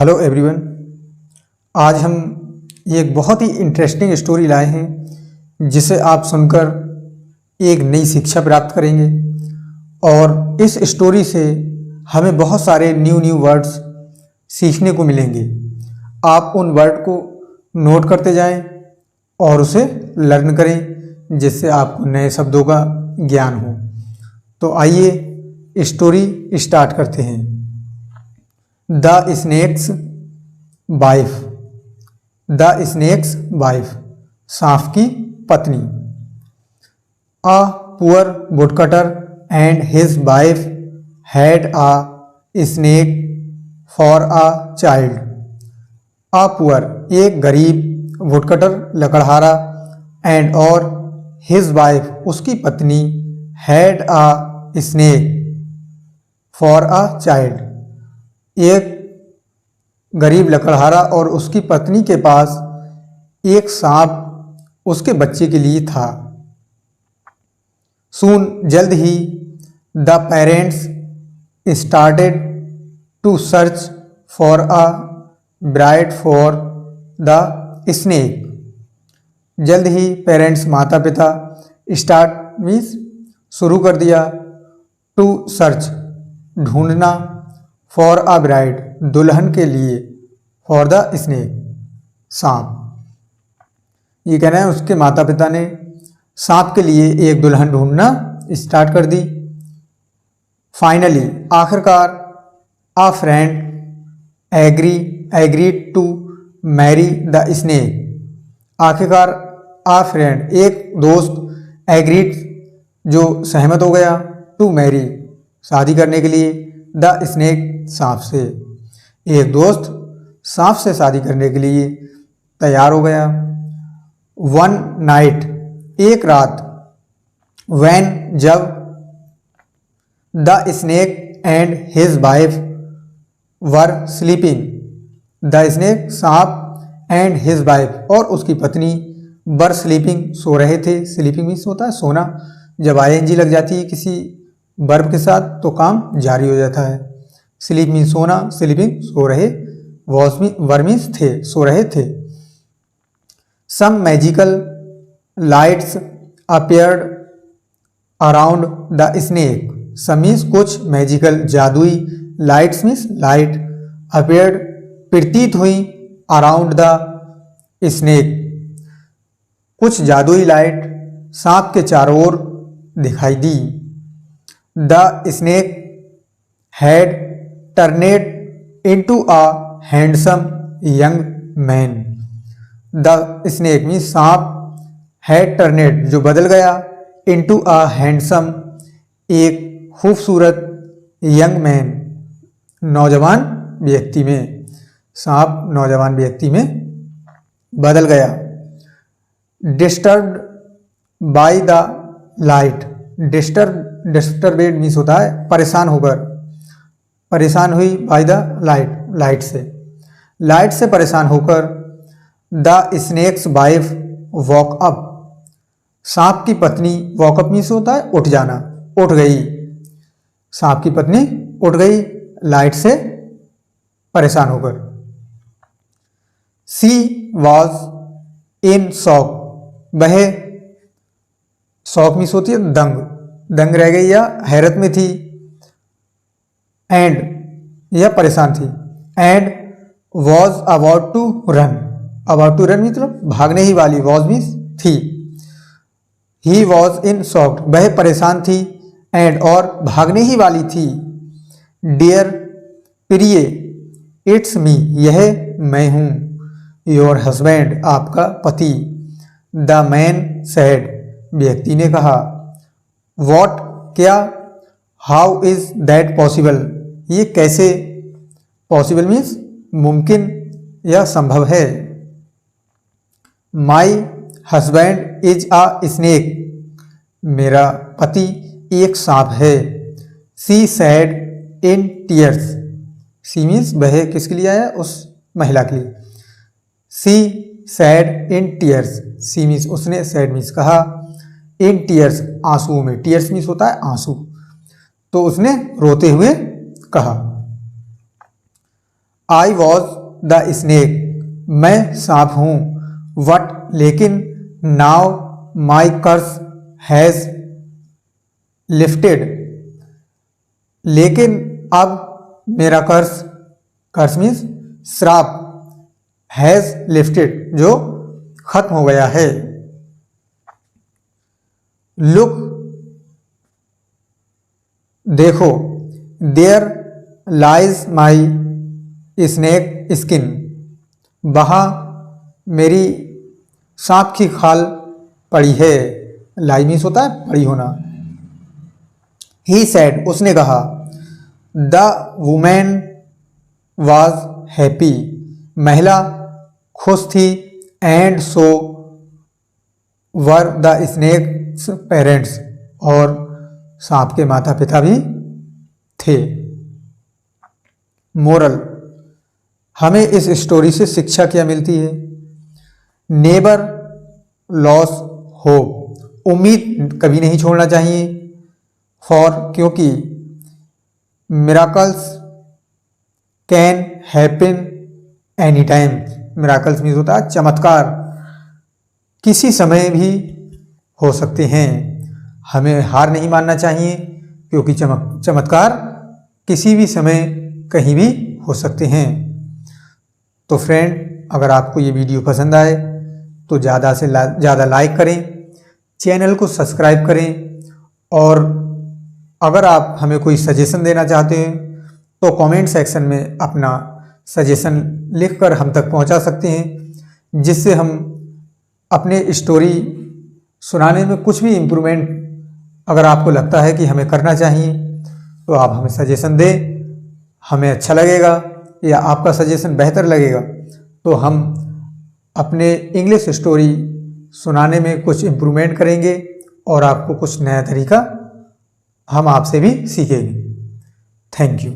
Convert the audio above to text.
Hello everyone. आज हम एक बहुत ही इंटरेस्टिंग स्टोरी लाए हैं जिसे आप सुनकर एक नई शिक्षा प्राप्त करेंगे और इस स्टोरी से हमें बहुत सारे न्यू वर्ड्स सीखने को मिलेंगे। आप उन वर्ड को नोट करते जाएं और उसे लर्न करें जिससे आपको नए शब्दों का ज्ञान हो। तो आइए स्टोरी स्टार्ट करते हैं। The snake's wife. The snake's wife, सांप की पत्नी। A poor woodcutter and his wife had a snake for a child. A poor, एक गरीब, वुडकटर लकड़हारा, एंड और हिज वाइफ, उसकी पत्नी, had a snake for a child, एक गरीब लकड़हारा और उसकी पत्नी के पास एक सांप उसके बच्चे के लिए था। सून, जल्द ही, the parents started to search for a bride for the snake. जल्द ही पेरेंट्स, माता पिता, स्टार्ट मीन्स शुरू कर दिया, टू सर्च ढूंढना, फॉर अ ब्राइड दुल्हन के लिए, फॉर द स्नेक सांप। ये कहना है उसके माता पिता ने सांप के लिए एक दुल्हन ढूंढना स्टार्ट कर दी। फाइनली, आखिरकार, a friend agreed to marry the snake. आखिरकार अ फ्रेंड, एक दोस्त, एग्रीड जो सहमत हो गया, टू मैरी शादी करने के लिए, द स्नेक सांप से। एक दोस्त सांप से शादी करने के लिए तैयार हो गया। वन नाइट, एक रात, व्हेन जब, the snake and his wife were sleeping. The snake सांप एंड हिज वाइफ और उसकी पत्नी वर स्लीपिंग सो रहे थे। स्लीपिंग मीन्स होता है सोना। जब आईएनजी लग जाती है किसी वर्ब के साथ तो काम जारी हो जाता है। स्लीप मीन्स सोना, स्लीपिंग सो रहे, वर मीन्स थे, सो रहे थे। Some magical lights appeared around the snake. Some means कुछ, मैजिकल जादुई, लाइट्स मीन्स लाइट, अपीयर्ड प्रतीत हुई, अराउंड द स्नेक कुछ जादुई लाइट सांप के चारों ओर दिखाई दी। The snake had turned into a handsome young man. The snake means सांप, हैड टर्नेड जो बदल गया, इनटू अ हैंडसम एक खूबसूरत, यंग मैन नौजवान व्यक्ति में। सांप नौजवान व्यक्ति में बदल गया। Disturbed by the light. Disturbed means होता है परेशान होकर, परेशान हुई, बाय द लाइट, लाइट से परेशान होकर। The snake's wife woke up. सांप की पत्नी, वॉकअप मीन्स होता है उठ जाना, उठ गई। सांप की पत्नी उठ गई लाइट से परेशान होकर। सी वॉज इन शॉक। वह, शॉक मीन्स होती है दंग, दंग रह गई या हैरत में थी। एंड, यह परेशान थी। And was about to run. About to run मतलब भागने ही वाली, वॉज मीन्स थी। ही वॉज इन शॉक, वह परेशान थी, एंड और भागने ही वाली थी। डियर, प्रिय, इट्स मी, यह मैं हूँ। योर हस्बैंड, आपका पति। द मैन सेड, व्यक्ति ने कहा। वॉट, क्या। हाउ इज दैट पॉसिबल, ये कैसे, पॉसिबल मीन्स मुमकिन या संभव है। My husband is a snake, मेरा पति एक सांप है। She said in tears. She means वह किसके लिए आया, उस महिला के लिए। She said in tears, she means उसने, सैड मीन्स कहा, इन टीयर्स आंसुओं में, टीयर्स मीन्स होता है आंसू, तो उसने रोते हुए कहा। आई वॉज द स्नेक, मैं सांप हूँ। वट, लेकिन, now my curse has lifted, लेकिन अब मेरा कर्स मीन्स श्राप, हैज़ लिफ्टेड, जो खत्म हो गया है। लुक, देखो, there lies my snake skin, वहाँ मेरी सांप की खाल पड़ी है। लाई मीन्स होता है पड़ी होना। ही सेड, उसने कहा। द वुमेन वॉज हैप्पी, महिला खुश थी। And so were the snake's parents, और सांप के माता पिता भी थे। मोरल, हमें इस स्टोरी से शिक्षा क्या मिलती है? नेबर लॉस होप, उम्मीद कभी नहीं छोड़ना चाहिए। फॉर, क्योंकि, miracles can happen any time, miracles means होता है चमत्कार, किसी समय भी हो सकते हैं। हमें हार नहीं मानना चाहिए, क्योंकि चमत्कार किसी भी समय कहीं भी हो सकते हैं। तो फ्रेंड, अगर आपको ये वीडियो पसंद आए तो ज़्यादा से ज़्यादा लाइक करें, चैनल को सब्सक्राइब करें, और अगर आप हमें कोई सजेशन देना चाहते हैं तो कमेंट सेक्शन में अपना सजेशन लिखकर हम तक पहुंचा सकते हैं, जिससे हम अपने स्टोरी सुनाने में कुछ भी इम्प्रूवमेंट अगर आपको लगता है कि हमें करना चाहिए तो आप हमें सजेशन दें। हमें अच्छा लगेगा या आपका सजेशन बेहतर लगेगा तो हम अपने इंग्लिश स्टोरी सुनाने में कुछ इम्प्रूवमेंट करेंगे और आपको कुछ नया तरीका हम आपसे भी सीखेंगे। Thank you.